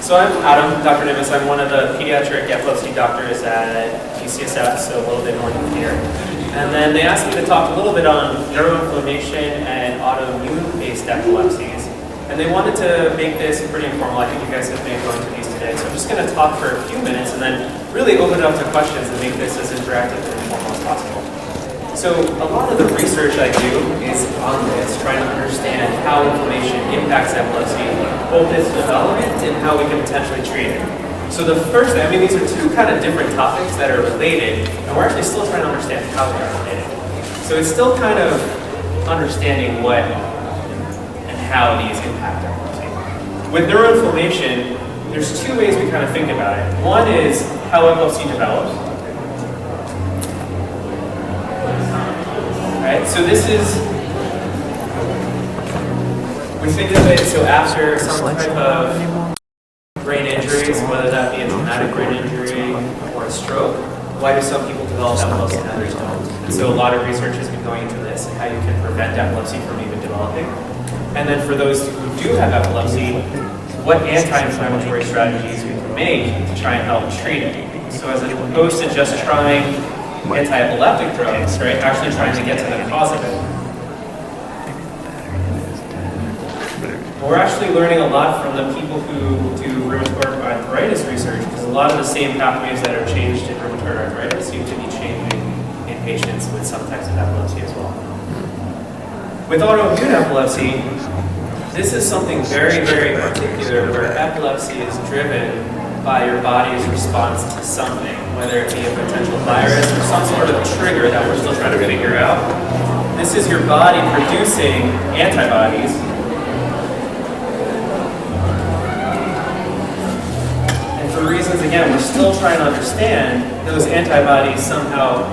So I'm Adam, Dr. Numis. I'm one of the pediatric epilepsy doctors at UCSF, so a little bit north of here. And then they asked me to talk a little bit on neuroinflammation and autoimmune-based epilepsies. And they wanted to make this pretty informal. I think you guys have been going to these today. So I'm just going to talk for a few minutes and then really open it up to questions and make this as interactive and informal as possible. So a lot of the research I do is on this, trying to understand how inflammation impacts epilepsy, both its development and how we can potentially treat it. So the first thing, I mean, these are two kind of different topics that are related, and we're actually still trying to understand how they are related. So it's still kind of understanding what and how these impact epilepsy. With neuroinflammation, there's two ways we kind of think about it. One is how epilepsy develops. Right, so this is, we think of it, so after some type of brain injuries, whether that be a traumatic brain injury or a stroke, why do some people develop epilepsy and others don't? And so a lot of research has been going into this and how you can prevent epilepsy from even developing. And then for those who do have epilepsy, what anti-inflammatory strategies we can make to try and help treat it. So as opposed to just trying anti-epileptic drugs, right? Actually trying to get to the cause of it. We're actually learning a lot from the people who do rheumatoid arthritis research, because a lot of the same pathways that are changed in rheumatoid arthritis seem to be changing in patients with some types of epilepsy as well. With autoimmune epilepsy, this is something very, very particular where epilepsy is driven by your body's response to something, whether it be a potential virus or some sort of trigger that we're still trying to figure out. This is your body producing antibodies. And for reasons, again, we're still trying to understand, those antibodies somehow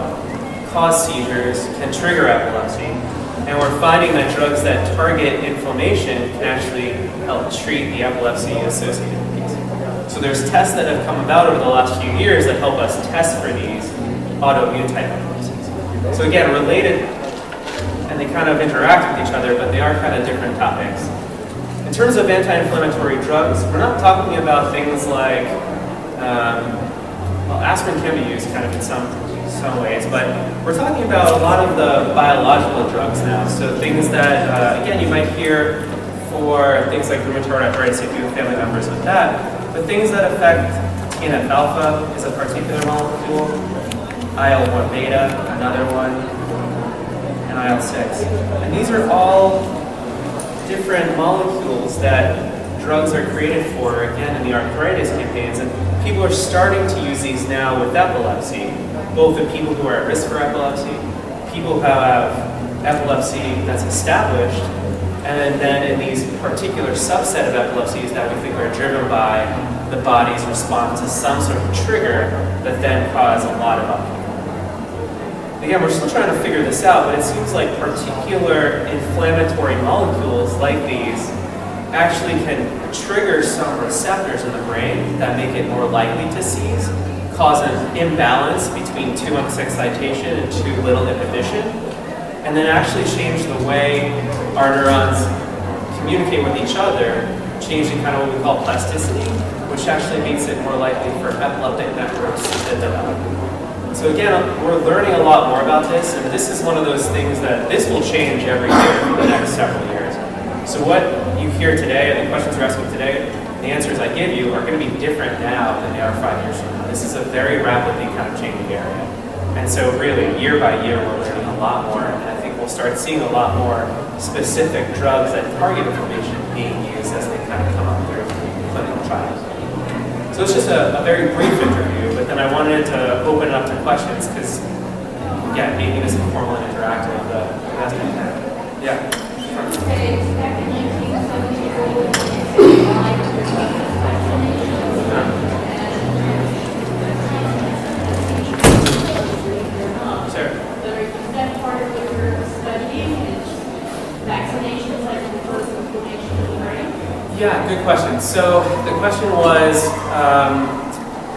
cause seizures, can trigger epilepsy, and we're finding that drugs that target inflammation can actually help treat the epilepsy associated with these. So there's tests that have come about over the last few years that help us test for these autoimmune type epilepsies. So again, related, and they kind of interact with each other, but they are kind of different topics. In terms of anti-inflammatory drugs, we're not talking about things like, well, aspirin can be used kind of in some ways, but we're talking about a lot of the biological drugs now. So things that, again, you might hear for things like rheumatoid arthritis if you have family members with that. But things that affect TNF-alpha is a particular molecule, IL-1 beta, another one, and IL-6. And these are all different molecules that drugs are created for, again, in the arthritis campaigns. And people are starting to use these now with epilepsy, both in people who are at risk for epilepsy, people who have epilepsy that's established, and then in these particular subset of epilepsies that we think are driven by the body's response to some sort of trigger that then cause a lot of uptake. Again, we're still trying to figure this out, but it seems like particular inflammatory molecules like these actually can trigger some receptors in the brain that make it more likely to seize, cause an imbalance between too much excitation and too little inhibition, and then actually change the way our neurons communicate with each other, changing kind of what we call plasticity, which actually makes it more likely for epileptic networks to develop. So again, we're learning a lot more about this, and this is one of those things that this will change every year for the next several years. So what you hear today, and the questions you're asking today, the answers I give you are going to be different now than they are 5 years from now. This is a very rapidly kind of changing area. And so really, year by year, we're learning a lot more, and I think we'll start seeing a lot more specific drugs that target inflammation being used as they kind of come up through clinical trials. So it's just a very brief interview, but then I wanted to open it up to questions, because, again, making this informal and interactive, that's been kind of, yeah. Yeah, good question. So the question was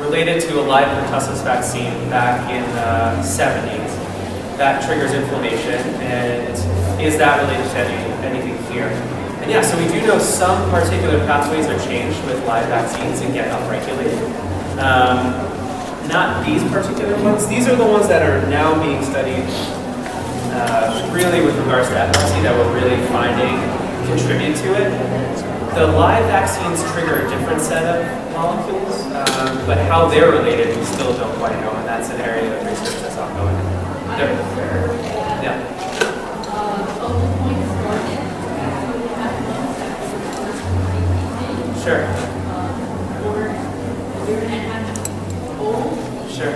related to a live pertussis vaccine back in the 70s that triggers inflammation, and is that related to anything here? And yeah, so we do know some particular pathways are changed with live vaccines and get upregulated. Not these particular ones. These are the ones that are now being studied really with regards to epilepsy that we're really finding contribute to it. The live vaccines trigger a different set of molecules, but how they're related we still don't quite know, and that's an area of research that's ongoing. Yeah. Sure. Sure.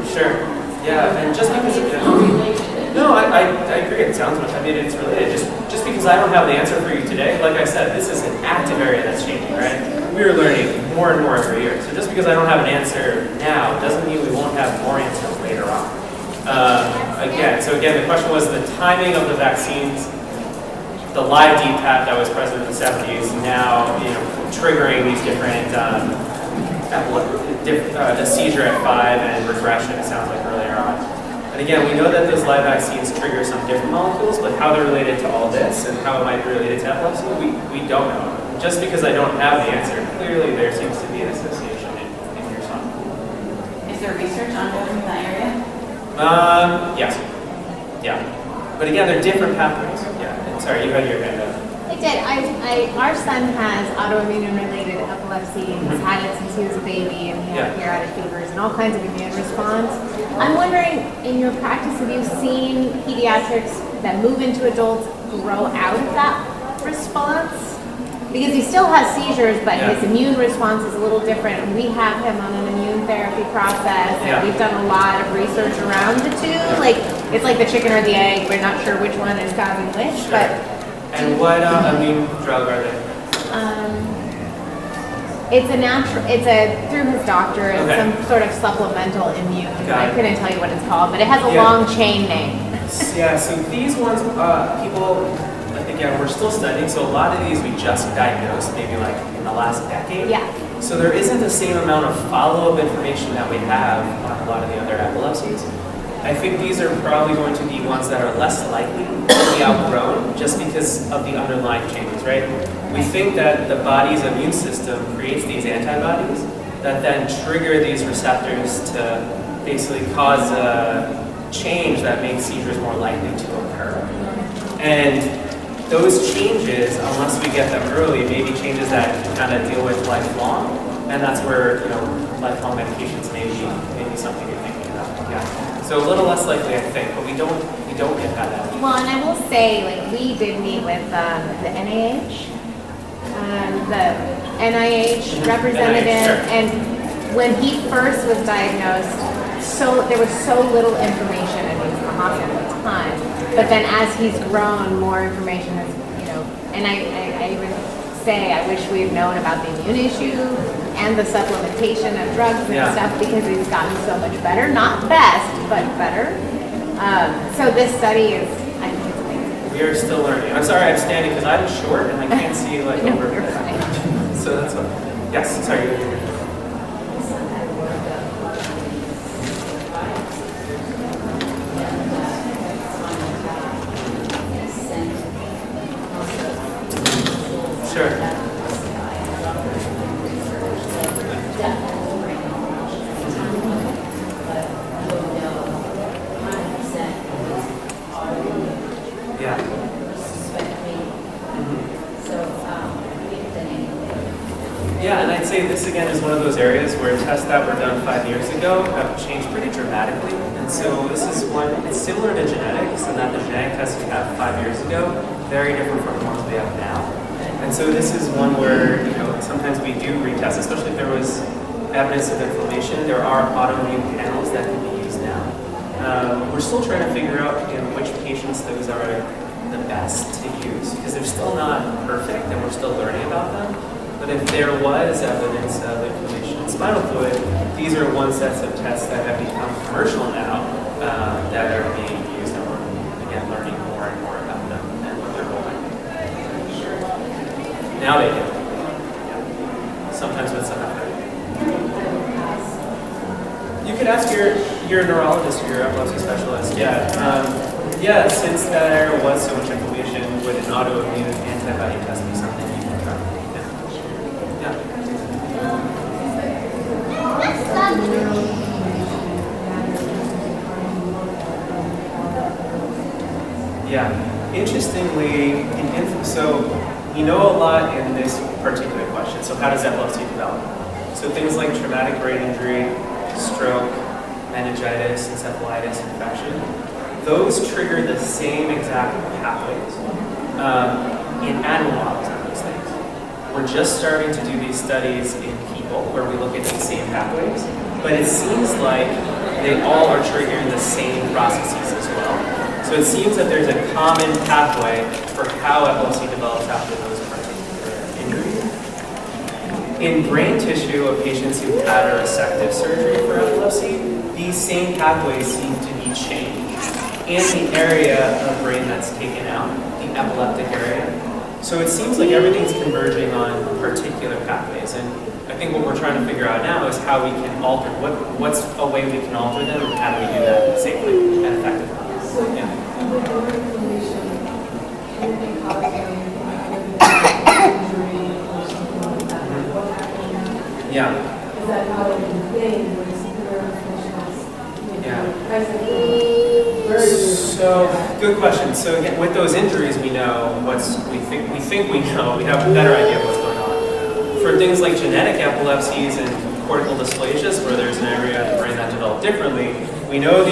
Sure. Yeah, and just because of no, I agree. It sounds much. I mean, it's related. Just because I don't have the answer for you today, like I said, this is an active area that's changing, right? We're learning more and more every year. So just because I don't have an answer now doesn't mean we won't have more answers later on. So again, the question was the timing of the vaccines. The live DPAP that was present in the 70s now, triggering these different the seizure at 5 and regression. It sounds like earlier on. And again, we know that those live vaccines trigger some different molecules, but how they're related to all this and how it might be related to epilepsy, we don't know. Just because I don't have the answer, clearly there seems to be an association in your son. Is there research ongoing in that area? Yes. Yeah. But again, they're different pathways. Yeah. Sorry, you had your hand up. I did. Our son has autoimmune-related epilepsy. He's had it since he was a baby, and he had periodic fevers and all kinds of immune response. I'm wondering, in your practice, have you seen pediatrics that move into adults grow out of that response? Because he still has seizures, but his immune response is a little different. And we have him on an immune therapy process, and we've done a lot of research around the two. Like, it's like the chicken or the egg. We're not sure which one is causing which, but. And what immune drug are they? It's through his doctor. It's some sort of supplemental immune. I couldn't tell you what it's called, but it has a long chain name. Yeah. So these ones, people. Again, we're still studying, so a lot of these we just diagnosed maybe like in the last decade. Yeah. So there isn't the same amount of follow-up information that we have on a lot of the other epilepsies. I think these are probably going to be ones that are less likely to be outgrown just because of the underlying changes, right? We think that the body's immune system creates these antibodies that then trigger these receptors to basically cause a change that makes seizures more likely to occur. And those changes, unless we get them early, may be changes that kind of deal with lifelong, and that's where lifelong medications may be something you're thinking about. Yeah. So a little less likely, I think, but we don't get that out. Well, and I will say, like, we did meet with the NIH, representative, and when he first was diagnosed, there was so little information, and he was in the hospital at the time. But then as he's grown, more information has, and I even say I wish we had known about the immune issue and the supplementation of drugs and stuff, because he's gotten so much better. Not best, but better. So this study is, I think it's amazing. We are still learning. I'm sorry I'm standing because I'm short and I can't see No, over. you're fine. So that's what. Yes, sorry. Sure. Yeah. Yeah, and I'd say this again is one of those areas where tests that were done 5 years ago have changed pretty dramatically. And so this is one, it's similar to genetics in that the genetic tests we had 5 years ago, very different from the ones we have now. And so this is one where, sometimes we do retest, especially if there was evidence of inflammation. There are autoimmune panels that can be used now. We're still trying to figure out which patients those are the best to use, because they're still not perfect and we're still learning about them. But if there was evidence of inflammation in spinal fluid, these are one sets of tests that have become commercial now that are being used, and we're, again, learning more and more about them and what their role might be. Now they do. Yeah. Sometimes with some effort. You could ask your neurologist or your epilepsy specialist. Yeah, since there was so much inflammation, would an autoimmune antibody test be something you can try? Yeah. Interestingly, so you know a lot in this particular question. So how does epilepsy develop? So things like traumatic brain injury, stroke, meningitis, encephalitis, infection, those trigger the same exact pathways in animal models of these things. We're just starting to do these studies in people where we look at these same pathways, but it seems like they all are triggering the same processes as well. So it seems that there's a common pathway for how epilepsy develops after those particular injuries. In brain tissue of patients who've had a resective surgery for epilepsy, these same pathways seem to be changed in the area of brain that's taken out, the epileptic area. So it seems like everything's converging on particular pathways. And I think what we're trying to figure out now is how we can alter, what's a way we can alter them, and how do we do that safely and effectively. Yeah. Is that how it can think when severe inflammation is So, good question. So again, with those injuries, we know we think we know, we have a better idea of what's going on. For things like genetic epilepsies and cortical dysplasias, where there's an area of the brain that developed differently, we know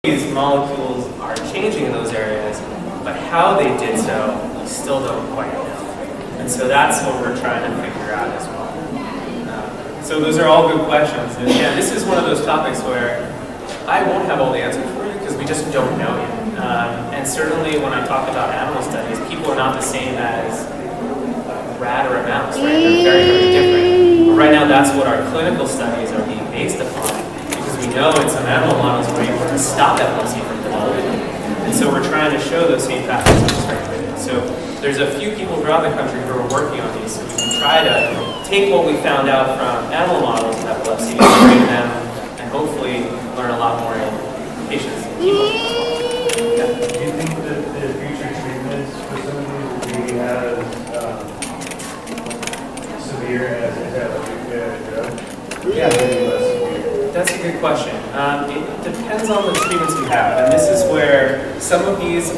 these molecules are changing in those areas, but how they did so, we still don't quite know. And so that's what we're trying to figure out as well. So those are all good questions. And yeah, this is one of those topics where I won't have all the answers for you because we just don't know yet. And certainly when I talk about animal studies, people are not the same as a rat or a mouse, right? They're very, very different. But right now that's what our clinical studies are being based upon, because we know in some animal models we're able to stop epilepsy from developing. And so we're trying to show those same pathways which is regulated. So there's a few people throughout the country who are working on these, so we can try to take what we found out from animal models of epilepsy, bring them, and hopefully learn a lot more in patients. Do you think that the future treatments for some of these will be as severe as a drug? Yeah, Maybe less severe. that's a good question. It depends on the treatments we have, and this is where some of these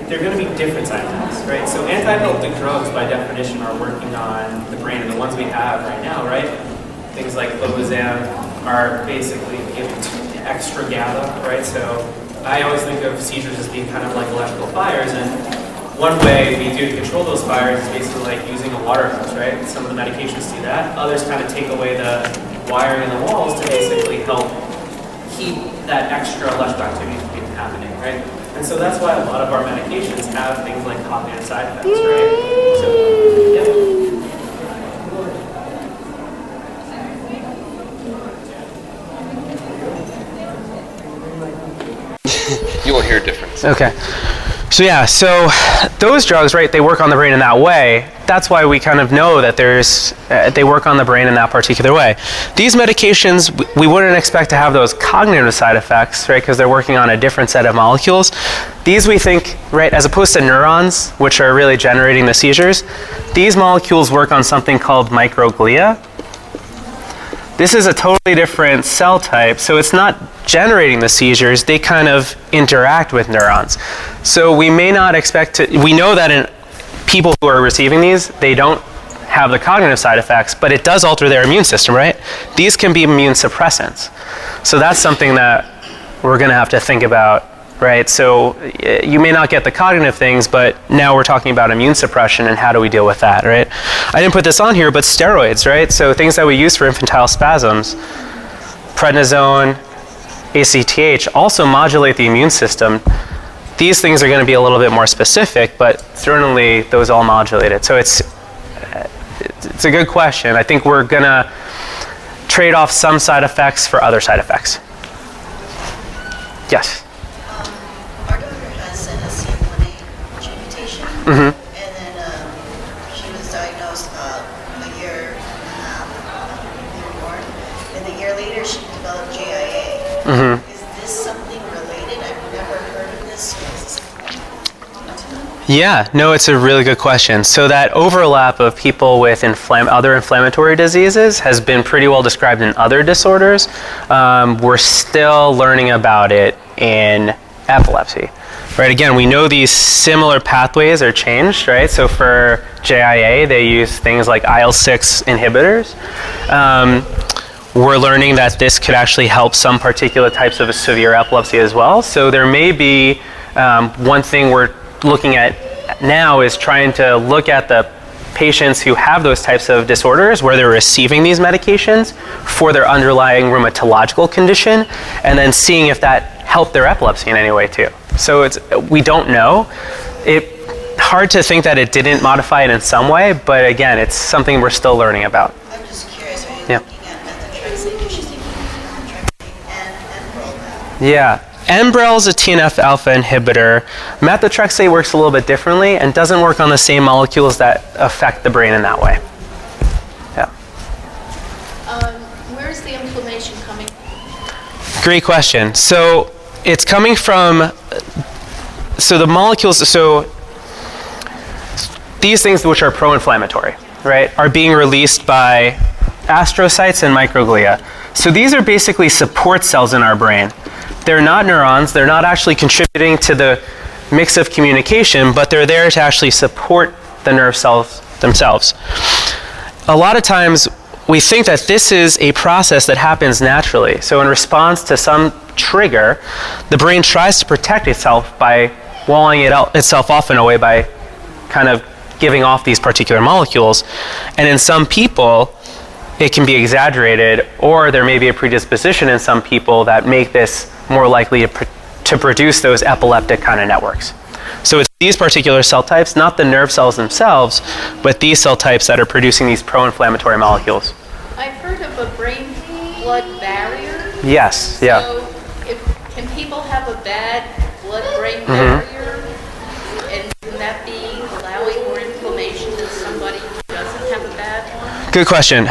they're going to be different side effects, right? So anti-epileptic drugs, by definition, are working on the brain, and the ones we have right now, right? Things like clobazam are basically giving extra GABA, right? So I always think of seizures as being kind of like electrical fires, and one way we do to control those fires is basically like using a water hose, right? Some of the medications do that. Others kind of take away the wiring in the walls to basically help keep that extra electrical activity from happening, right? And so that's why a lot of our medications have things like cognitive side effects, right? So, yeah. You will hear a difference. Okay. So yeah, so those drugs, right, they work on the brain in that way. That's why we kind of know that they work on the brain in that particular way. These medications, we wouldn't expect to have those cognitive side effects, right, because they're working on a different set of molecules. These we think, right, as opposed to neurons, which are really generating the seizures, these molecules work on something called microglia. This is a totally different cell type, so it's not generating the seizures, they kind of interact with neurons. So we may not expect to, we know that in people who are receiving these, they don't have the cognitive side effects, but it does alter their immune system, right? These can be immune suppressants. So that's something that we're gonna have to think about, right? So you may not get the cognitive things, but now we're talking about immune suppression and how do we deal with that, right? I didn't put this on here, but steroids, right? So things that we use for infantile spasms, prednisone, ACTH also modulate the immune system. These things are going to be a little bit more specific, but certainly those all modulate it. So it's a good question. I think we're going to trade off some side effects for other side effects. Yes? Our daughter has an SCN1A gene mutation, Mm-hmm. and then she was diagnosed a year and a half after being born. And a year later, she developed GI Is this something related? I've never heard of this. Yeah, no, it's a really good question. So that overlap of people with other inflammatory diseases has been pretty well described in other disorders. We're still learning about it in epilepsy. Right, again, we know these similar pathways are changed, right? So for JIA, they use things like IL-6 inhibitors. We're learning that this could actually help some particular types of severe epilepsy as well. So there may be one thing we're looking at now is trying to look at the patients who have those types of disorders where they're receiving these medications for their underlying rheumatological condition, and then seeing if that helped their epilepsy in any way too. So we don't know. It's hard to think that it didn't modify it in some way, but again, it's something we're still learning about. I'm just curious, are you Yeah. looking at methotrexate? Because she's taking methotrexate and Enbrel now. Yeah. Enbrel is a TNF alpha inhibitor. Methotrexate works a little bit differently and doesn't work on the same molecules that affect the brain in that way. Yeah. Where's the inflammation coming from? Great question. So it's coming from, so the molecules, so these things which are pro-inflammatory, right, are being released by astrocytes and microglia. So these are basically support cells in our brain. They're not neurons, they're not actually contributing to the mix of communication, but they're there to actually support the nerve cells themselves. A lot of times we think that this is a process that happens naturally. So in response to some trigger, the brain tries to protect itself by walling itself off in a way by kind of giving off these particular molecules. And in some people, it can be exaggerated, or there may be a predisposition in some people that make this more likely to produce those epileptic kind of networks. So it's these particular cell types, not the nerve cells themselves, but these cell types that are producing these pro-inflammatory molecules. I've heard of a brain-blood barrier. Yes, yeah. So can people have a bad blood-brain barrier? And can that be allowing more inflammation than somebody who doesn't have a bad one? Good question.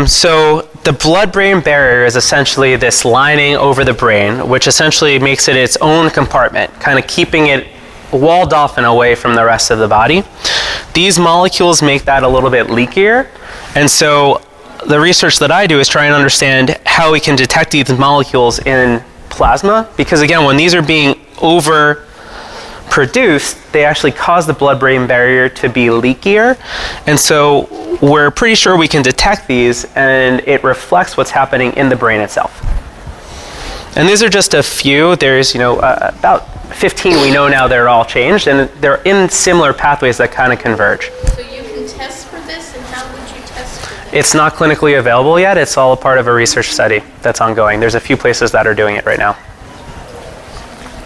So the blood-brain barrier is essentially this lining over the brain, which essentially makes it its own compartment, kind of keeping it walled off and away from the rest of the body. These molecules make that a little bit leakier, and so the research that I do is try and understand how we can detect these molecules in plasma, because again, when these are being overproduced, they actually cause the blood-brain barrier to be leakier, and so we're pretty sure we can detect these, and it reflects what's happening in the brain itself. And these are just a few. There's, about 15 we know now they're all changed, and they're in similar pathways that kind of converge. So you can test for this, and how would you test for this? It's not clinically available yet. It's all a part of a research study that's ongoing. There's a few places that are doing it right now.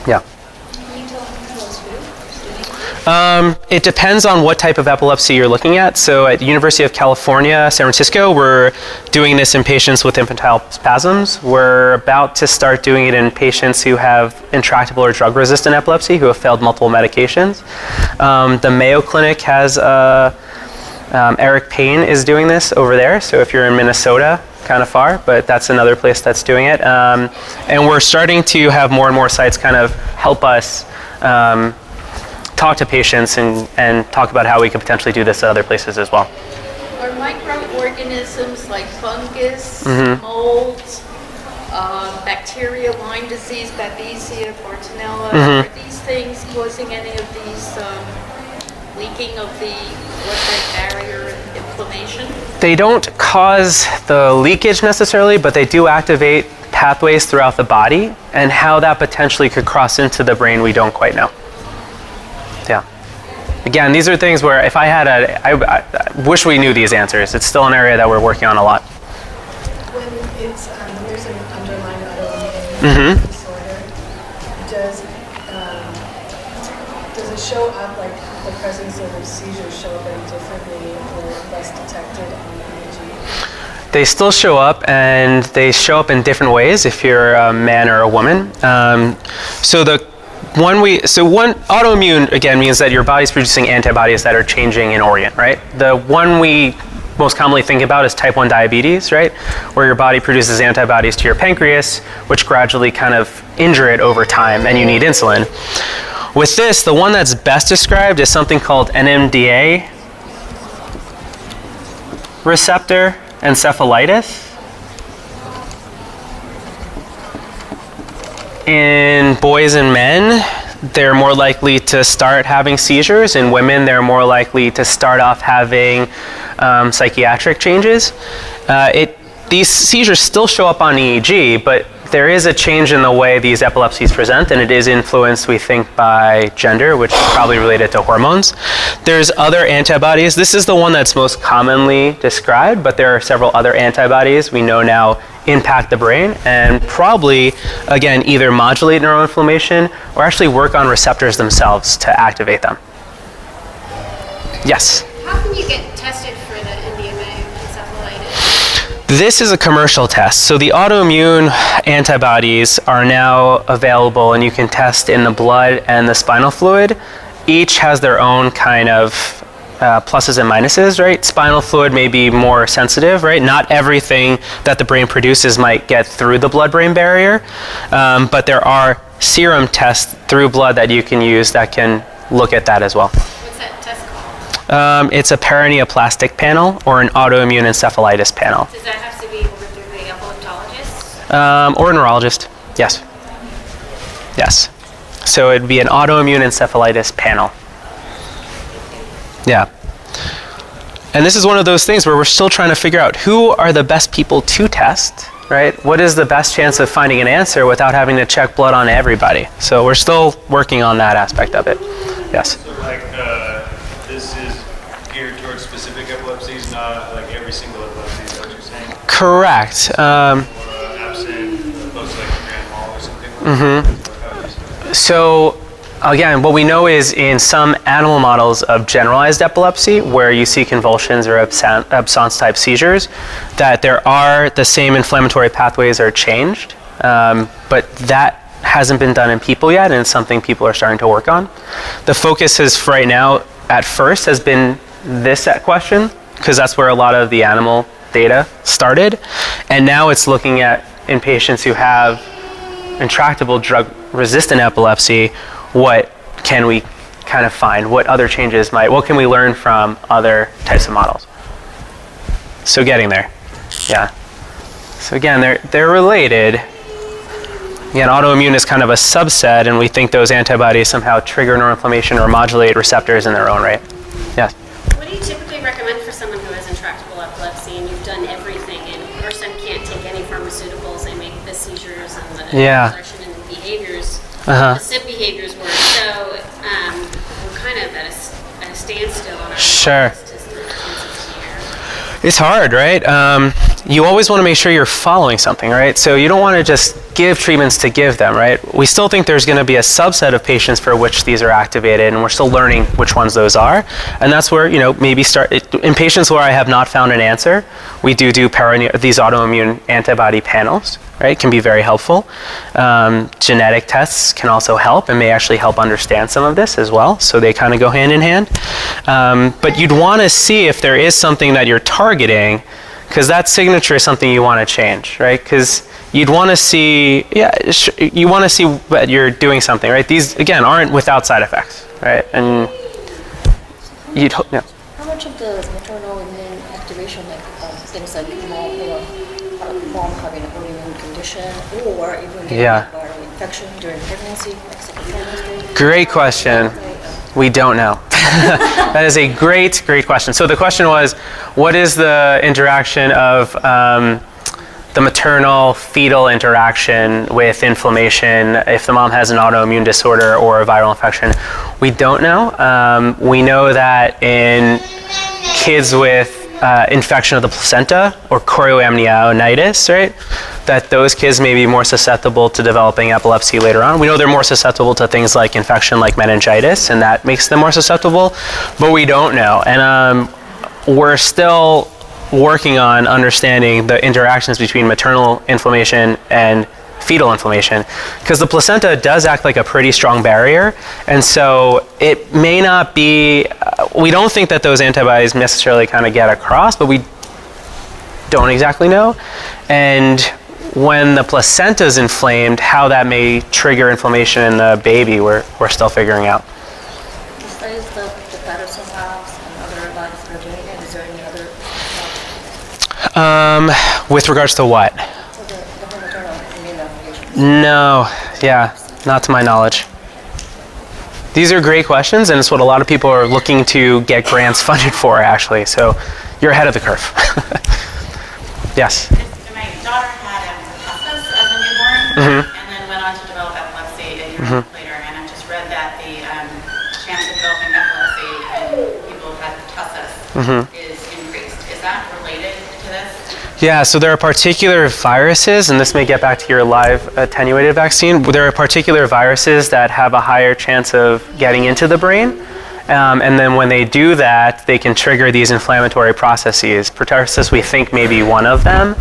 Yeah. It depends on what type of epilepsy you're looking at. So at the University of California, San Francisco, we're doing this in patients with infantile spasms. We're about to start doing it in patients who have intractable or drug-resistant epilepsy, who have failed multiple medications. The Mayo Clinic has, Eric Payne is doing this over there. So if you're in Minnesota, kind of far, but that's another place that's doing it. And we're starting to have more and more sites kind of help us talk to patients and talk about how we could potentially do this at other places as well. Are microorganisms like fungus, mold, bacteria, Lyme disease, Babesia, Bartonella, are these things causing any of these leaking of the blood-brain barrier and inflammation? They don't cause the leakage necessarily, but they do activate pathways throughout the body, and how that potentially could cross into the brain, we don't quite know. Yeah. Again, these are things where if I had I wish we knew these answers. It's still an area that we're working on a lot. When it's there's an underlying autoimmune disorder, does it show up like the presence of seizures show up very differently or less detected on EEG? They still show up, and they show up in different ways if you're a man or a woman. One autoimmune again means that your body's producing antibodies that are changing in organ, right? The one we most commonly think about is type 1 diabetes, right? Where your body produces antibodies to your pancreas, which gradually kind of injure it over time, and you need insulin. With this, the one that's best described is something called NMDA receptor encephalitis. In boys and men, they're more likely to start having seizures. In women, they're more likely to start off having psychiatric changes. These seizures still show up on EEG, but there is a change in the way these epilepsies present, and it is influenced, we think, by gender, which is probably related to hormones. There's other antibodies. This is the one that's most commonly described, but there are several other antibodies we know now impact the brain and probably, again, either modulate neuroinflammation or actually work on receptors themselves to activate them. Yes? How can you get tested for the NMDA encephalitis? This is a commercial test. So the autoimmune antibodies are now available and you can test in the blood and the spinal fluid. Each has their own kind of pluses and minuses, right? Spinal fluid may be more sensitive, right? Not everything that the brain produces might get through the blood-brain barrier, but there are serum tests through blood that you can use that can look at that as well. What's that test called? It's a paraneoplastic panel or an autoimmune encephalitis panel. Does that have to be ordered through the epileptologist? Or a neurologist, yes. Yes. So it'd be an autoimmune encephalitis panel. Yeah. And this is one of those things where we're still trying to figure out who are the best people to test, right? What is the best chance of finding an answer without having to check blood on everybody? So we're still working on that aspect of it. Yes. So this is geared towards specific epilepsies, not like every single epilepsy, is that what you're saying? Correct. Or absent, opposed to like grand mal or something like that? So again, what we know is in some animal models of generalized epilepsy, where you see convulsions or absence type seizures, that there are the same inflammatory pathways are changed, but that hasn't been done in people yet, and it's something people are starting to work on. The focus is right now, at first, has been this question, because that's where a lot of the animal data started, and now it's looking at in patients who have intractable drug-resistant epilepsy, what can we kind of find? What other changes what can we learn from other types of models? So getting there, yeah. So again, they're related. Again, autoimmune is kind of a subset, and we think those antibodies somehow trigger neuroinflammation or modulate receptors in their own right. Yes? What do you typically recommend for someone who has intractable epilepsy and you've done everything and the person can't take any pharmaceuticals, they make the seizures and the exertion and the behaviors, the SIP behaviors work, so we're kind of at a standstill on our Sure. It's hard, right? You always want to make sure you're following something, right? So you don't want to just give treatments to give them, right? We still think there's going to be a subset of patients for which these are activated, and we're still learning which ones those are. And that's where, maybe in patients where I have not found an answer, we do these autoimmune antibody panels, right? Can be very helpful. Genetic tests can also help and may actually help understand some of this as well. So they kind of go hand in hand. But you'd want to see if there is something that you're targeting, because that signature is something you want to change, right? Because you'd want to see, you want to see that you're doing something, right? These, again, aren't without side effects, right? And you'd hope, yeah. How much of the maternal immune activation, like things like mom having an autoimmune condition, or even getting a viral infection during pregnancy, like second trimester? Great question. We don't know. That is a great question. So the question was, what is the interaction of the maternal-fetal interaction with inflammation if the mom has an autoimmune disorder or a viral infection? We don't know. We know that in kids with infection of the placenta or chorioamnionitis, right? That those kids may be more susceptible to developing epilepsy later on. We know they're more susceptible to things like infection like meningitis, and that makes them more susceptible, but we don't know. And we're still working on understanding the interactions between maternal inflammation and fetal inflammation, because the placenta does act like a pretty strong barrier, and so it may not be, we don't think that those antibodies necessarily kind of get across, but we don't exactly know. And when the placenta is inflamed, how that may trigger inflammation in the baby, we're still figuring out. Besides the patterson labs and other labs that are doing it, is there any other? With regards to what? So the maternal immune applications. No, yeah, not to my knowledge. These are great questions, and it's what a lot of people are looking to get grants funded for, actually. So you're ahead of the curve. Yes. My daughter had pertussis as a newborn, and then went on to develop epilepsy a year later. And I just read that the chance of developing epilepsy in people who had pertussis is increased. Is that related to this? Yeah, so there are particular viruses, and this may get back to your live attenuated vaccine. There are particular viruses that have a higher chance of getting into the brain. And then when they do that, they can trigger these inflammatory processes. Pertussis, we think, may be one of them.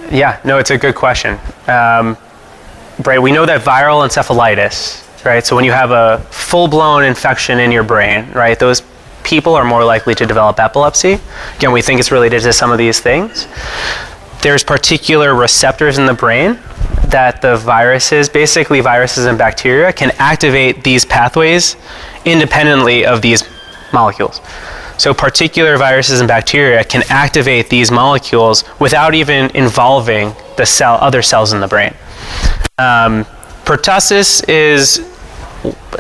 Yeah, no, it's a good question. Right, we know that viral encephalitis, right? So when you have a full-blown infection in your brain, right, those people are more likely to develop epilepsy. Again, we think it's related to some of these things. There's particular receptors in the brain that the viruses, basically viruses and bacteria, can activate these pathways independently of these molecules. So particular viruses and bacteria can activate these molecules without even involving the other cells in the brain. Pertussis is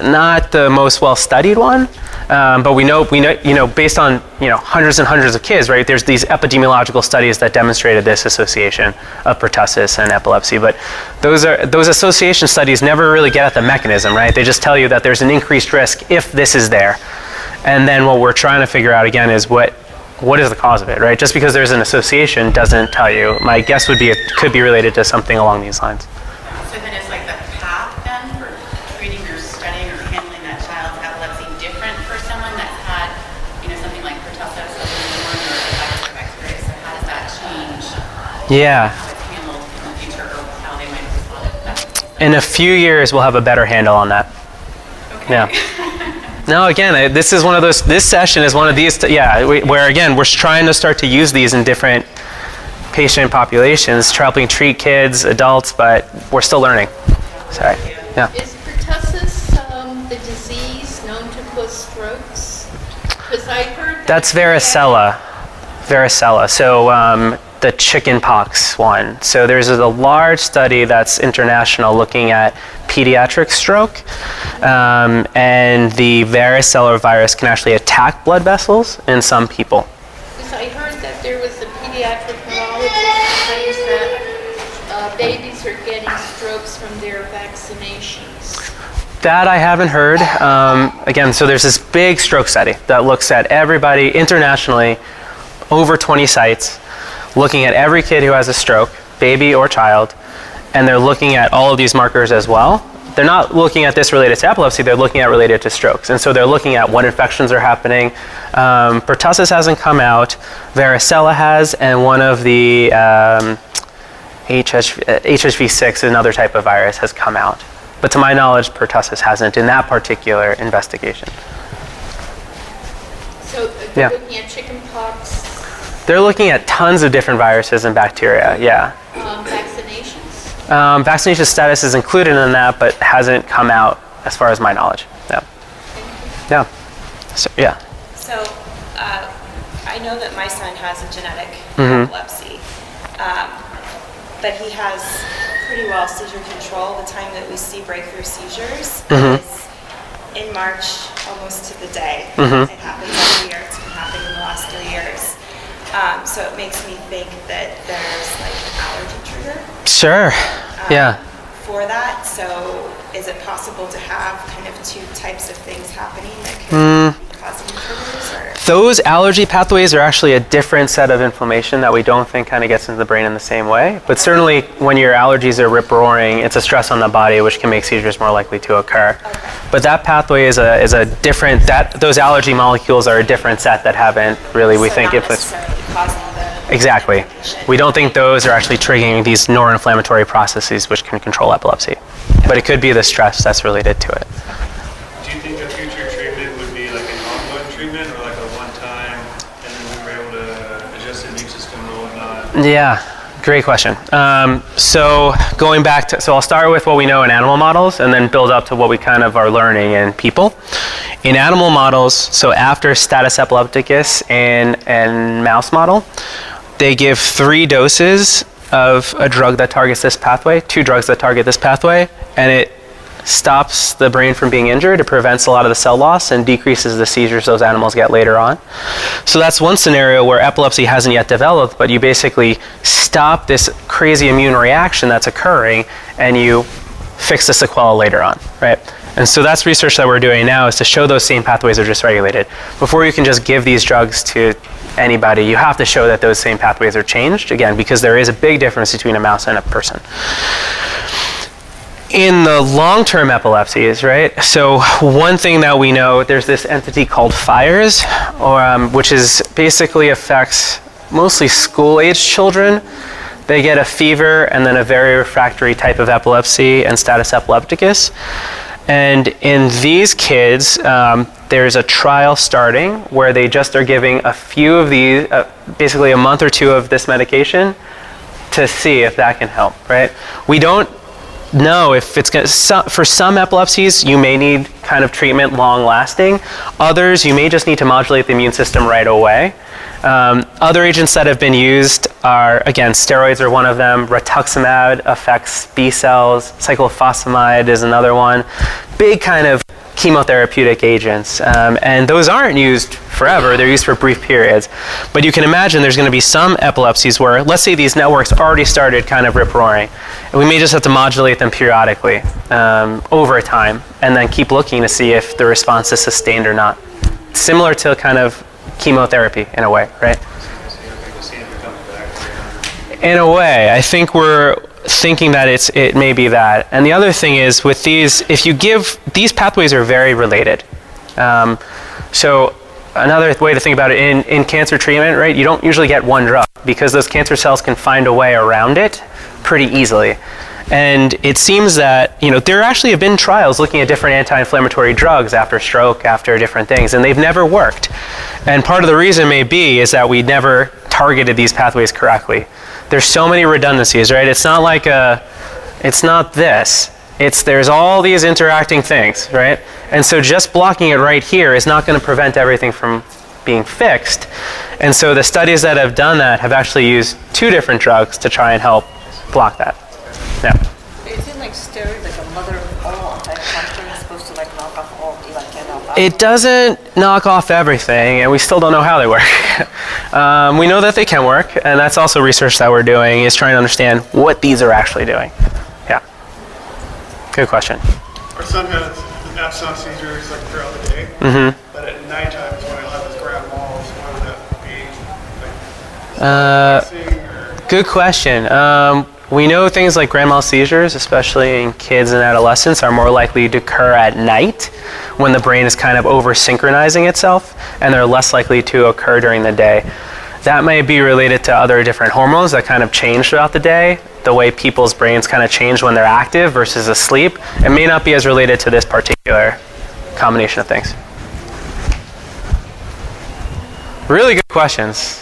not the most well-studied one, but we know, based on hundreds and hundreds of kids, right? There's these epidemiological studies that demonstrated this association of pertussis and epilepsy. But those association studies never really get at the mechanism, right? They just tell you that there's an increased risk if this is there, and then what we're trying to figure out again is what is the cause of it, right? Just because there's an association doesn't tell you. My guess would be it could be related to something along these lines. So then is like the path then for treating or studying or handling that child's epilepsy different for someone that's had, something like pertussis as a newborn or a virus or bacteria? So how does that change Yeah. how it's handled in the future or how they might respond? In a few years, we'll have a better handle on that. Okay. Yeah. No, again, this is one of those. This session is one of these. Where again, we're trying to start to use these in different patient populations, helping treat kids, adults, but we're still learning. Sorry. Yeah. Is pertussis the disease known to cause strokes? Because I heard that That's varicella. Varicella. So the chicken pox one. So there's a large study that's international looking at pediatric stroke, and the varicella virus can actually attack blood vessels in some people. Because I heard that there was a pediatric neurologist who claims that babies are getting strokes from their vaccinations. That I haven't heard. Again, so there's this big stroke study that looks at everybody internationally, over 20 sites, looking at every kid who has a stroke, baby or child, and they're looking at all of these markers as well. They're not looking at this related to epilepsy, they're looking at related to strokes. And so they're looking at what infections are happening. Pertussis hasn't come out, varicella has, and one of the HHV6, another type of virus, has come out. But to my knowledge, pertussis hasn't in that particular investigation. So they're looking at chicken pox, They're looking at tons of different viruses and bacteria, yeah. vaccinations? Vaccination status is included in that, but hasn't come out as far as my knowledge. Yeah. Yeah. So, yeah. So I know that my son has a genetic epilepsy, but he has pretty well seizure control. The time that we see breakthrough seizures is in March, almost to the day. It happens every year. It's been happening in the last 3 years. So it makes me think that there's like an allergy trigger. Sure. Yeah. For that, so is it possible to have kind of two types of things happening that could be causing triggers? Or? Those allergy pathways are actually a different set of inflammation that we don't think kind of gets into the brain in the same way. But certainly when your allergies are rip-roaring, it's a stress on the body which can make seizures more likely to occur. But that pathway is a different, those allergy molecules are a different set that haven't really, we think, not necessarily causing the Exactly. We don't think those are actually triggering these neuroinflammatory processes which can control epilepsy. But it could be the stress that's related to it. Do you think a future treatment would be like an ongoing treatment or like a one-time and then we were able to adjust the immune system or whatnot? Yeah, great question. So going back to, so I'll start with what we know in animal models and then build up to what we kind of are learning in people. In animal models, so after status epilepticus and mouse model, they give 3 doses of a drug that targets this pathway, 2 drugs that target this pathway, and it stops the brain from being injured. It prevents a lot of the cell loss and decreases the seizures those animals get later on. So that's one scenario where epilepsy hasn't yet developed, but you basically stop this crazy immune reaction that's occurring and you fix the sequela later on, right? And so that's research that we're doing now, is to show those same pathways are dysregulated. Before you can just give these drugs to anybody, you have to show that those same pathways are changed, again, because there is a big difference between a mouse and a person. In the long-term epilepsies, right, so one thing that we know, there's this entity called FIRES, which is basically affects mostly school-aged children. They get a fever and then a very refractory type of epilepsy and status epilepticus. And in these kids, there's a trial starting where they just are giving a few of these, basically a month or 2 of this medication to see if that can help, right? We don't know if it's going to, for some epilepsies, you may need kind of treatment long lasting. Others, you may just need to modulate the immune system right away. Other agents that have been used are, again, steroids are one of them. Rituximab affects B cells. Cyclophosphamide is another one. Big kind of chemotherapeutic agents. And those aren't used forever. They're used for brief periods. But you can imagine there's going to be some epilepsies where, let's say these networks already started kind of rip-roaring. And we may just have to modulate them periodically over time and then keep looking to see if the response is sustained or not. Similar to kind of chemotherapy in a way, right? In a way, I think we're thinking that it may be that. And the other thing is with these, if you give, these pathways are very related. So another way to think about it, in cancer treatment, right, you don't usually get one drug because those cancer cells can find a way around it pretty easily. And it seems that, there actually have been trials looking at different anti-inflammatory drugs after stroke, after different things, and they've never worked. And part of the reason may be is that we never targeted these pathways correctly. There's so many redundancies, right? It's not like it's not this. There's all these interacting things, right? And so just blocking it right here is not going to prevent everything from being fixed. And so the studies that have done that have actually used 2 different drugs to try and help block that. Yeah. Is it like steroid, like a mother of all anti-inflammatory, supposed to like knock off all the like anti-inflammatory? It doesn't knock off everything, and we still don't know how they work. We know that they can work, and that's also research that we're doing, is trying to understand what these are actually doing. Yeah. Good question. Our son has absence seizures like throughout the day, but at nighttime is when he'll have his grand malls. Why would that be? Good question. We know things like grand mal seizures, especially in kids and adolescents, are more likely to occur at night when the brain is kind of over-synchronizing itself, and they're less likely to occur during the day. That may be related to other different hormones that kind of change throughout the day, the way people's brains kind of change when they're active versus asleep. It may not be as related to this particular combination of things. Really good questions.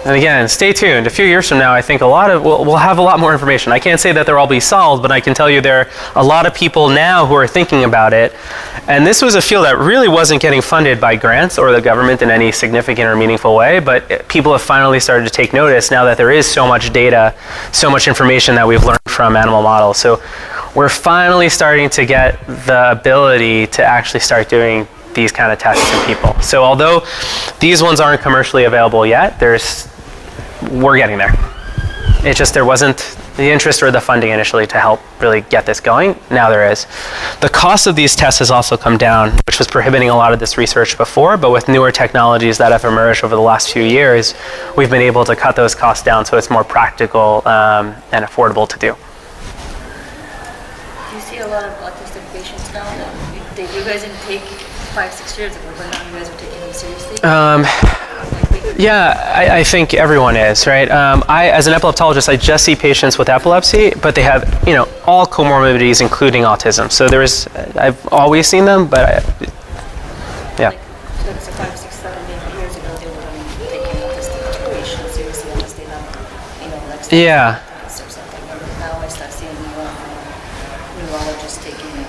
And again, stay tuned. A few years from now, I think we'll have a lot more information. I can't say that they'll all be solved, but I can tell you there are a lot of people now who are thinking about it. And this was a field that really wasn't getting funded by grants or the government in any significant or meaningful way, but people have finally started to take notice now that there is so much data, so much information that we've learned from animal models. So we're finally starting to get the ability to actually start doing these kind of tests in people. So although these ones aren't commercially available yet, we're getting there. It's just there wasn't the interest or the funding initially to help really get this going. Now there is. The cost of these tests has also come down, which was prohibiting a lot of this research before, but with newer technologies that have emerged over the last few years, we've been able to cut those costs down so it's more practical and affordable to do. Do you see a lot of autistic patients now that you guys didn't take 5-6 years ago, but now you guys are taking them seriously? Yeah, I think everyone is, right? As an epileptologist, I just see patients with epilepsy, but they have, all comorbidities, including autism. So I've always seen them, but yeah. Like 5, 6, 7 years ago, they were taking autistic patients seriously unless they have, like Yeah. or something. Now I start seeing more neurologists taking them,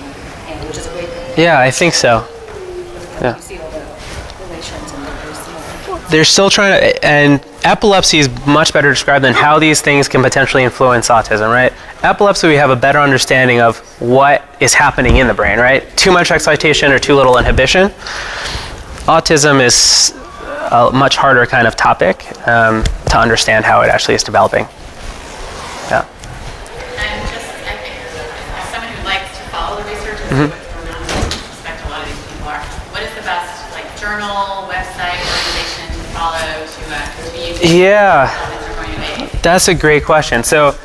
and which is a great thing. Yeah, I think so. Yeah. You see all the relations and They're still trying to, and epilepsy is much better described than how these things can potentially influence autism, right? Epilepsy, we have a better understanding of what is happening in the brain, right? Too much excitation or too little inhibition. Autism is a much harder kind of topic to understand how it actually is developing. Yeah. And just, I think, as someone who likes to follow the research and see what's going on, I suspect a lot of these people are, what is the best, journal, website, organization to follow to use? Yeah, that's a great question. So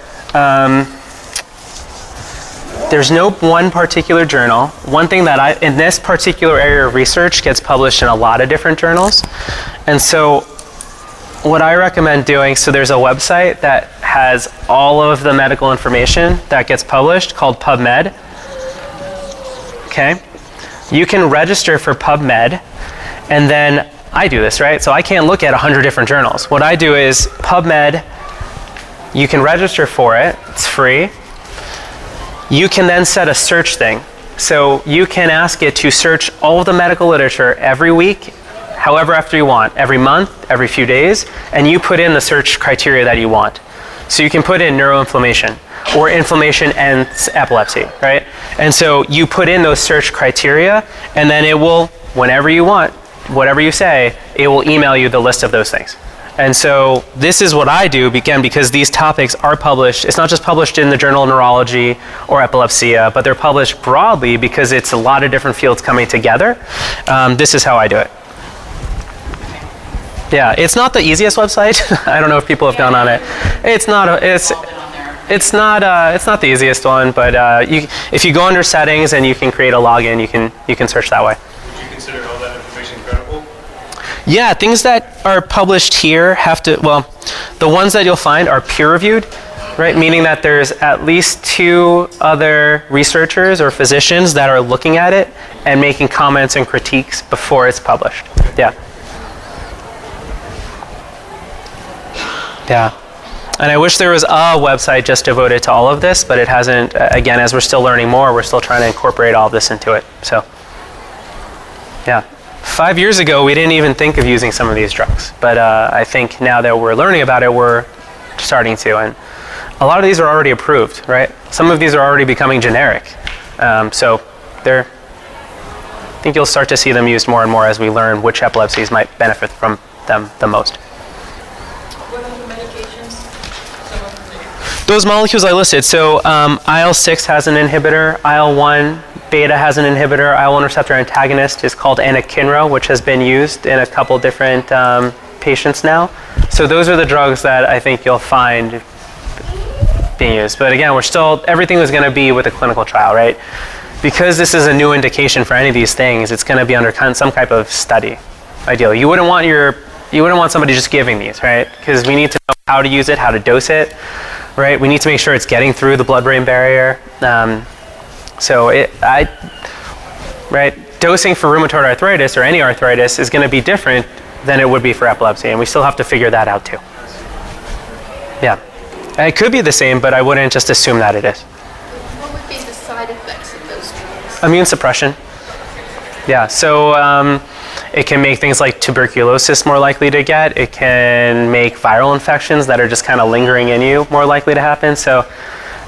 there's no one particular journal. One thing that in this particular area of research gets published in a lot of different journals. And so what I recommend doing, so there's a website that has all of the medical information that gets published called PubMed. Okay? You can register for PubMed, and then I do this, right? So I can't look at 100 different journals. What I do is PubMed, you can register for it, it's free. You can then set a search thing. So you can ask it to search all of the medical literature every week, however after you want, every month, every few days, and you put in the search criteria that you want. So you can put in neuroinflammation or inflammation and epilepsy, right? And so you put in those search criteria, and then it will, whenever you want, whatever you say, it will email you the list of those things. And so this is what I do, again, because these topics are published. It's not just published in the Journal of Neurology or Epilepsia, but they're published broadly because it's a lot of different fields coming together. This is how I do it. Yeah, it's not the easiest website. I don't know if people have gone on it. It's not the easiest one, but if you go under settings and you can create a login, you can search that way. Would you consider all that information credible? Yeah, things that are published here have to, well, the ones that you'll find are peer-reviewed, right? Meaning that there's at least 2 other researchers or physicians that are looking at it and making comments and critiques before it's published. Yeah. Yeah. And I wish there was a website just devoted to all of this, but it hasn't. Again, as we're still learning more, we're still trying to incorporate all of this into it. So, yeah. 5 years ago, we didn't even think of using some of these drugs. But I think now that we're learning about it, we're starting to. And a lot of these are already approved, right? Some of these are already becoming generic. So I think you'll start to see them used more and more as we learn which epilepsies might benefit from them the most. What are the medications? Those molecules I listed. So IL-6 has an inhibitor. IL-1 beta has an inhibitor. IL-1 receptor antagonist is called anakinra, which has been used in a couple different patients now. So those are the drugs that I think you'll find being used. But again, everything was going to be with a clinical trial, right? Because this is a new indication for any of these things, it's going to be under some type of study, ideally. You wouldn't want somebody just giving these, right? Because we need to know how to use it, how to dose it, right? We need to make sure it's getting through the blood-brain barrier. Dosing for rheumatoid arthritis or any arthritis is going to be different than it would be for epilepsy, and we still have to figure that out too. Yeah, and it could be the same, but I wouldn't just assume that it is. What would be the side effects of those drugs? Immune suppression. Yeah, so it can make things like tuberculosis more likely to get. It can make viral infections that are just kind of lingering in you more likely to happen. So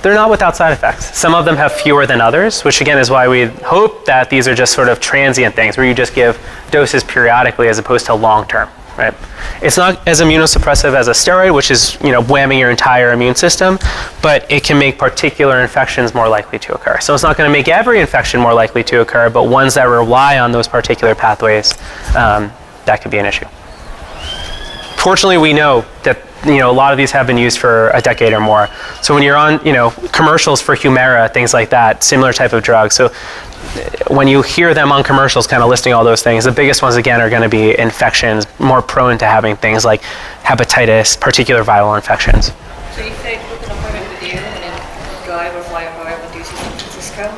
they're not without side effects. Some of them have fewer than others, which again is why we hope that these are just sort of transient things where you just give doses periodically as opposed to long term, right? It's not as immunosuppressive as a steroid, which is, whamming your entire immune system, but it can make particular infections more likely to occur. So it's not going to make every infection more likely to occur, but ones that rely on those particular pathways, that could be an issue. Fortunately, we know that a lot of these have been used for a decade or more. So when you're on, commercials for Humira, things like that, similar type of drugs. So when you hear them on commercials kind of listing all those things, the biggest ones again are going to be infections, more prone to having things like hepatitis, particular viral infections. So if they book an appointment with you and then drive or fly or however to San Francisco,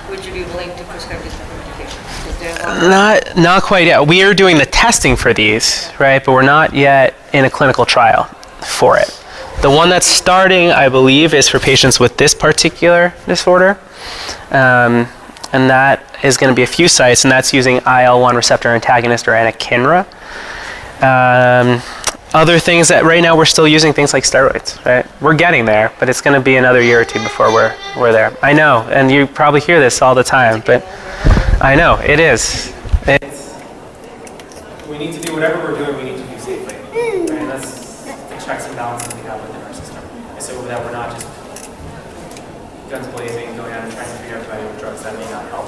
would you be willing to prescribe this type of medication? Not quite yet. We are doing the testing for these, right? But we're not yet in a clinical trial for it. The one that's starting, I believe, is for patients with this particular disorder. And that is going to be a few sites, and that's using IL-1 receptor antagonist or anakinra. Other things that right now we're still using things like steroids, right? We're getting there, but it's going to be another year or two before we're there. I know, and you probably hear this all the time, but I know, it is. We need to do whatever we're doing, we need to do safely. Right? And that's the checks and balances we have within our system. So that we're not just guns blazing, going out and trying to treat everybody with drugs that may not help.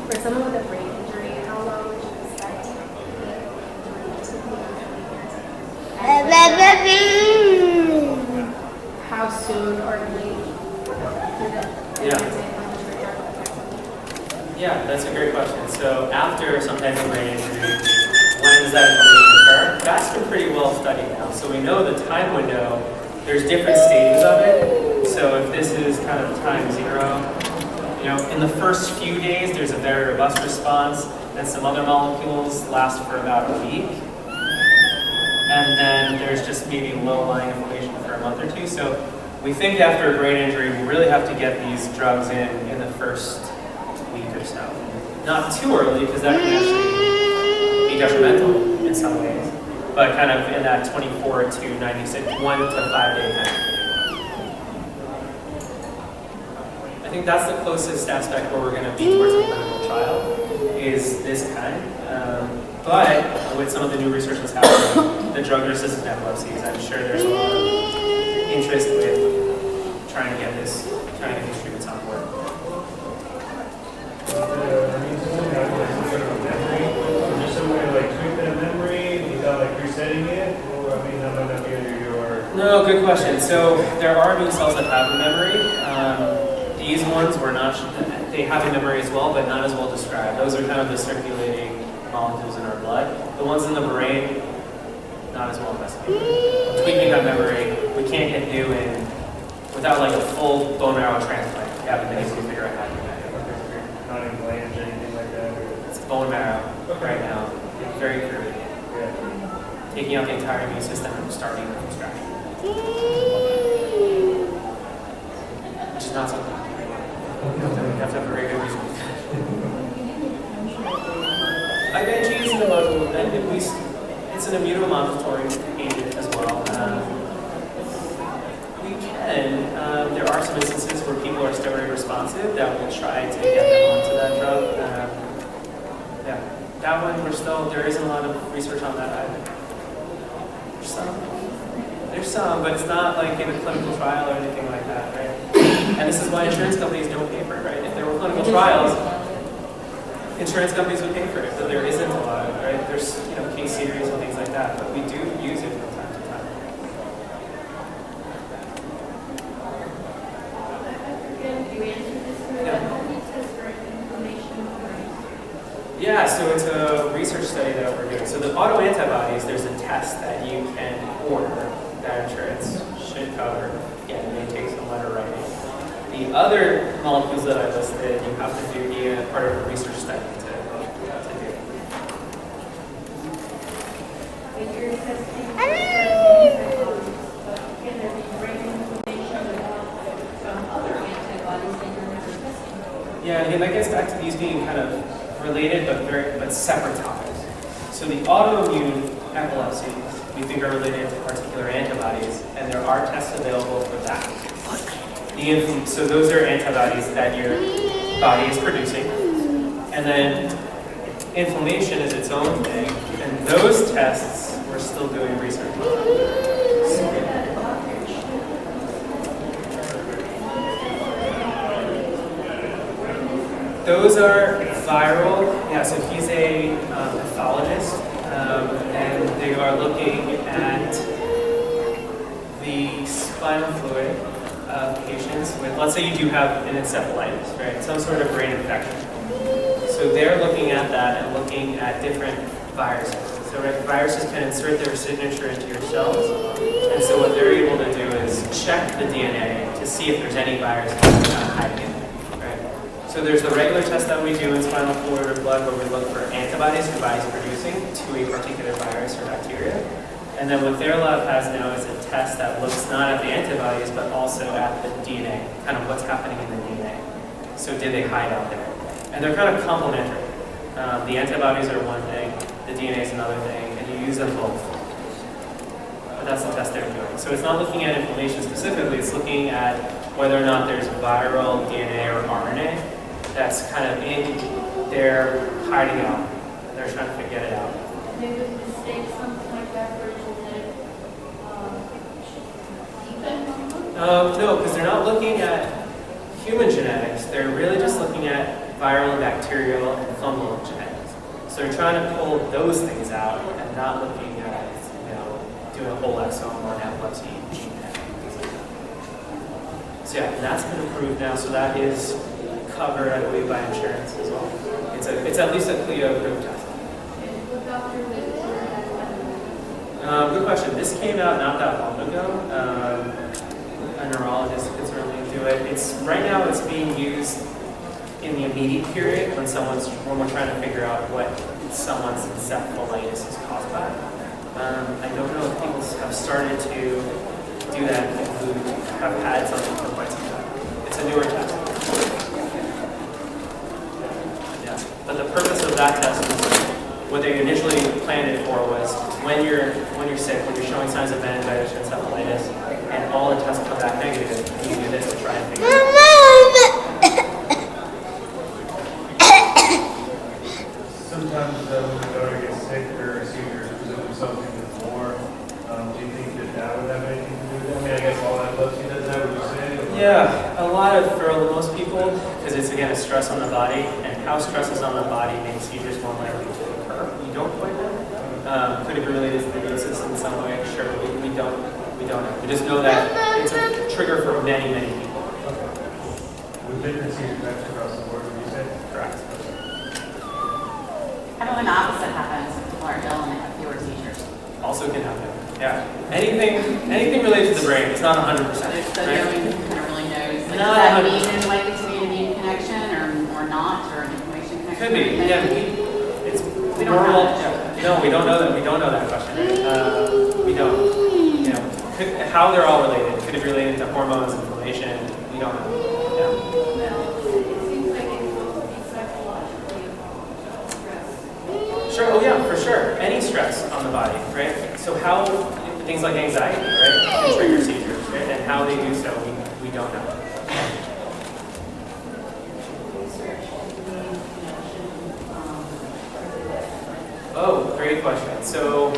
For someone with a brain injury, how long would you expect how soon or late? Yeah, that's a great question. So after some type of brain injury, when does that inflammation occur? That's been pretty well studied now. So we know the time window, there's different stages of it. So if this is kind of time 0, you know, in the first few days, there's a very robust response, and some other molecules last for about a week. And then there's just maybe low-lying inflammation for a month or two. So we think after a brain injury, we really have to get these drugs in the first week or so. Not too early, because that can actually be detrimental in some ways, but kind of in that 24 to 96, 1 to 5 day time. I think that's the closest aspect where we're going to be towards a clinical trial, is this kind. But with some of the new research that's happening, the drug-resistant epilepsies, I'm sure there's a lot of interest with trying to get these treatments on board. Is some way to like tweak that memory without like resetting it, or I mean, that might not be under your. No, good question. So there are new cells that have a memory. These ones were not, they have a memory as well, but not as well described. Those are kind of the circulating molecules in our blood. The ones in the brain, not as well investigated. Tweaking that memory, we can't get new in without like a full bone marrow transplant. We haven't been able to figure out how to do that. Not in glands or anything like that? Or? It's bone marrow right now. Very crude. Yeah. Taking out the entire immune system and starting from scratch. Which is not something. You have to have a very good reason. IVIG is an it's an immunomodulatory agent as well. We can, there are some instances where people are steroid responsive that will try to get them onto that drug. Yeah, that one there isn't a lot of research on that either. There's some, but it's not like in a clinical trial or anything like that, right? And this is why insurance companies don't pay for it, right? If there were clinical trials, insurance companies would pay for it, but there isn't a lot, right? There's, case series and things like that, but we do use it from time to time. Yeah, so it's a research study that we're doing. So the autoantibodies, there's a test that you can order that insurance should cover. Again, it may take some letter writing. The other molecules that I listed, you have to be part of a research study to do. Yeah, again, that gets back to these being kind of related but separate topics. So the autoimmune epilepsies we think are related to particular antibodies, and there are tests available for that. So those are antibodies that your body is producing, and then inflammation is its own thing, and those tests we're still doing research on. Those are viral, yeah, so he's a pathologist, and they are looking at the spinal fluid patients with, let's say you do have an encephalitis, right? Some sort of brain infection. So they're looking at that and looking at different viruses. So viruses can insert their signature into your cells. And so what they're able to do is check the DNA to see if there's any virus hiding in it, right? So there's the regular test that we do in spinal fluid or blood where we look for antibodies your body's producing to a particular virus or bacteria. And then what their lab has now is a test that looks not at the antibodies, but also at the DNA, kind of what's happening in the DNA. So did they hide out there? And they're kind of complementary. The antibodies are one thing, the DNA is another thing, and you use them both. But that's the test they're doing. So it's not looking at inflammation specifically, it's looking at whether or not there's viral DNA or RNA that's kind of in there hiding out. And they're trying to get it out. They would mistake something like that for genetic defect? No, because they're not looking at human genetics. They're really just looking at viral, bacterial, and fungal genetics. So they're trying to pull those things out and not looking at, doing a whole exome or an epilepsy gene tag. So yeah, and that's been approved now. So that is covered, I believe, by insurance as well. It's at least a CLIA approved test. Good question. This came out not that long ago. A neurologist could certainly do it. Right now it's being used in the immediate period when we're trying to figure out what someone's encephalitis is caused by. I don't know if people have started to do that who have had something for quite some time. It's a newer test. Yeah. But the purpose of that test is what they initially planned it for was when you're sick, when you're showing signs of meningitis or encephalitis, and all the tests come back negative, you do this to try and figure it out. Sometimes when the daughter gets sick or seizures present with something that's more, do you think that would have anything to do with it? I mean, I guess all epilepsy does that, would you say? Or? Yeah, for most people, because it's again a stress on the body, and how stress is on the body makes seizures more likely to occur. We don't quite know. Could it be related to the immune system in some way? Sure, we don't know. We just know that it's a trigger for many, many people. Okay. With different seizure types across the board, would you say? Correct. How about when the opposite happens? People are ill and they have fewer seizures. Also can happen. Yeah. Anything related to the brain. It's not 100%. So right? no one kind of really knows. Like, Not does that 100%. mean likely to be an immune connection or not, or an inflammation connection? Could be. Yeah. We don't know that. No, we don't know that. We don't know that question. Right? We don't. How they're all related. Could it be related to hormones, inflammation? We don't know. Sure, oh yeah, for sure. Any stress on the body, right? So how, things like anxiety, right, can trigger seizures, right? And how they do so, we don't know. Oh, great question. So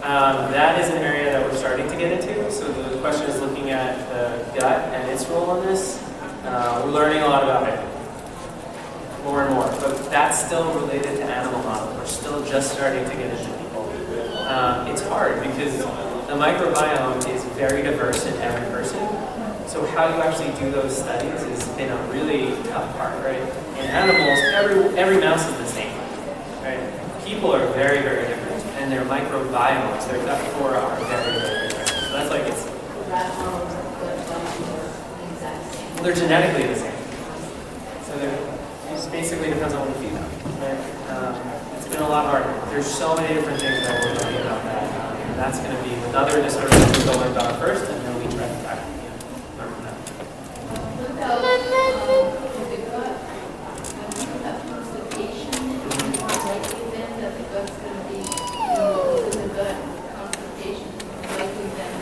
that is an area that we're starting to get into. So the question is looking at the gut and its role in this. We're learning a lot about it. More and more, but that's still related to animal models. We're still just starting to get into people. It's hard because the microbiome is very diverse in every person. So how you actually do those studies has been a really tough part, right? In animals, every mouse is the same, right? People are very, very different, and their microbiomes, their gut flora are very, very different. So that's like it's. Well, they're genetically the same. So it just basically depends on what you feed them. Right? It's been a lot harder. There's so many different things that we're learning about that. And that's going to be with other disorders we go learn about first, and then we try to learn from that. What about the gut? That constipation, is more likely then that the gut's going to be in the gut constipation likely than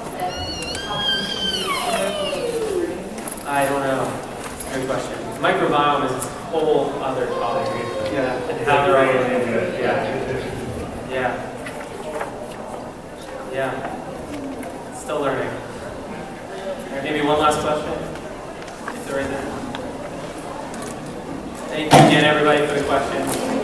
that toxins can be circulated to the brain? I don't know. It's a good question. Microbiome is a whole other topic. Yeah. And how they're all related. Yeah. Yeah. Still learning. All right, maybe one last question. If there isn't. Thank you again, everybody, for the questions.